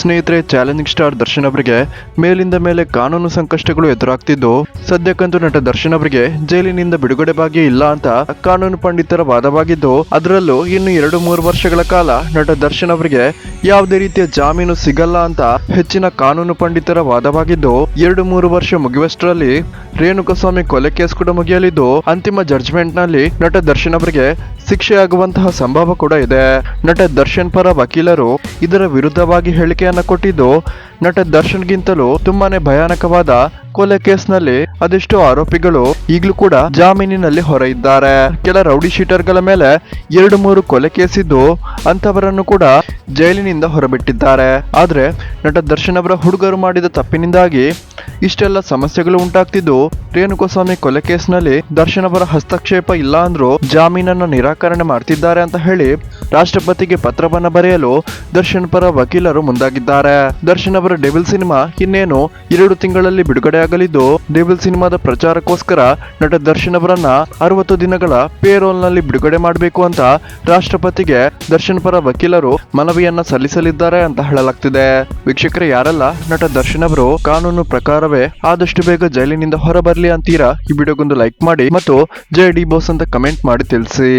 ಸ್ನೇಹಿತರೆ, challenging star Darshan ಅವರಿಗೆ ಮೇಲಿಂದ ಮೇಲೆ ಕಾನೂನು ಸಂಕಷ್ಟಗಳು ಎದುರಾಗ್ತಿದ್ದು, ಸದ್ಯಕ್ಕಂತೂ ನಟ ದರ್ಶನ್ ಅವರಿಗೆ ಜೈಲಿನಿಂದ ಬಿಡುಗಡೆ ಭಾಗ್ಯ ಇಲ್ಲ ಅಂತ ಕಾನೂನು ಪಂಡಿತರ ವಾದವಾಗಿದ್ದು, ಅದರಲ್ಲೂ ಇನ್ನು 2-3 ವರ್ಷಗಳ ಕಾಲ ನಟ ದರ್ಶನ್ ಅವರಿಗೆ ಯಾವುದೇ ರೀತಿಯ ಜಾಮೀನು ಸಿಗಲ್ಲ ಅಂತ ಹೆಚ್ಚಿನ ಕಾನೂನು ಪಂಡಿತರ ವಾದವಾಗಿದ್ದು, 2-3 ವರ್ಷ ಮುಗಿಯುವಷ್ಟರಲ್ಲಿ ರೇಣುಕಸ್ವಾಮಿ ಕೊಲೆ ಕೇಸ್ ಕೂಡ ಮುಗಿಯಲಿದ್ದು, ಅಂತಿಮ ಜಡ್ಜ್ಮೆಂಟ್ ನಲ್ಲಿ ನಟ ದರ್ಶನ್ ಅವರಿಗೆ ಶಿಕ್ಷೆಯಾಗುವಂತಹ ಸಂಭವ ಕೂಡ ಇದೆ. ನಟ ದರ್ಶನ್ ಪರ ವಕೀಲರು ಇದರ ವಿರುದ್ಧವಾಗಿ ಹೇಳಿಕೆಯನ್ನ ಕೊಟ್ಟಿದ್ದು, ನಟ ದರ್ಶನ್ಗಿಂತಲೂ ತುಂಬಾನೇ ಭಯಾನಕವಾದ ಕೊಲೆ ಕೇಸ್ನಲ್ಲಿ ಅದೆಷ್ಟೋ ಆರೋಪಿಗಳು ಈಗಲೂ ಕೂಡ ಜಾಮೀನಿನಲ್ಲಿ ಹೊರ ಇದ್ದಾರೆ. ಕೆಲ ರೌಡಿ ಶೀಟರ್ಗಳ ಮೇಲೆ 2-3 ಕೊಲೆ ಕೇಸ್ ಇದ್ದು ಅಂತವರನ್ನು ಕೂಡ ಜೈಲಿನಿಂದ ಹೊರಬಿಟ್ಟಿದ್ದಾರೆ. ಆದ್ರೆ ನಟ ದರ್ಶನ್ ಅವರ ಹುಡುಗರು ಮಾಡಿದ ತಪ್ಪಿನಿಂದಾಗಿ ಇಷ್ಟೆಲ್ಲ ಸಮಸ್ಯೆಗಳು ಉಂಟಾಗ್ತಿದ್ದು, ರೇಣುಕಸ್ವಾಮಿ ಕೊಲೆ ಕೇಸ್ನಲ್ಲಿ ದರ್ಶನ್ ಅವರ ಹಸ್ತಕ್ಷೇಪ ಇಲ್ಲ ಅಂದ್ರೂ ಜಾಮೀನನ್ನು ನಿರಾಕರಣೆ ಮಾಡ್ತಿದ್ದಾರೆ ಅಂತ ಹೇಳಿ ರಾಷ್ಟ್ರಪತಿಗೆ ಪತ್ರವನ್ನ ಬರೆಯಲು ದರ್ಶನ್ ಪರ ವಕೀಲರು ಮುಂದಾಗಿದ್ದಾರೆ. ದರ್ಶನ್ ಅವರ ಡೆವಿಲ್ ಸಿನಿಮಾ ಇನ್ನೇನು 2 ತಿಂಗಳಲ್ಲಿ ಬಿಡುಗಡೆ ಆಗಲಿದ್ದು, ಡೆವಿಲ್ ಸಿನಿಮಾದ ಪ್ರಚಾರಕ್ಕೋಸ್ಕರ ನಟ ದರ್ಶನ್ ಅವರನ್ನ 60 ದಿನಗಳ ಪೇರೋಲ್ ನಲ್ಲಿ ಬಿಡುಗಡೆ ಮಾಡಬೇಕು ಅಂತ ರಾಷ್ಟ್ರಪತಿಗೆ ದರ್ಶನ್ ಪರ ವಕೀಲರು ಮನವಿಯನ್ನ ಸಲ್ಲಿಸಲಿದ್ದಾರೆ ಅಂತ ಹೇಳಲಾಗ್ತಿದೆ. ವೀಕ್ಷಕರೇ, ಯಾರೆಲ್ಲ ನಟ ದರ್ಶನ್ ಅವರು ಕಾನೂನು ಪ್ರಕಾರವೇ ಆದಷ್ಟು ಬೇಗ ಜೈಲಿನಿಂದ ಹೊರಬರಲಿ ಅಂತೀರಾ, ಈ ವಿಡಿಯೋಗೊಂದು ಲೈಕ್ ಮಾಡಿ ಮತ್ತು ಜೈ ಡಿ ಬಾಸ್ ಅಂತ ಕಮೆಂಟ್ ಮಾಡಿ ತಿಳಿಸಿ.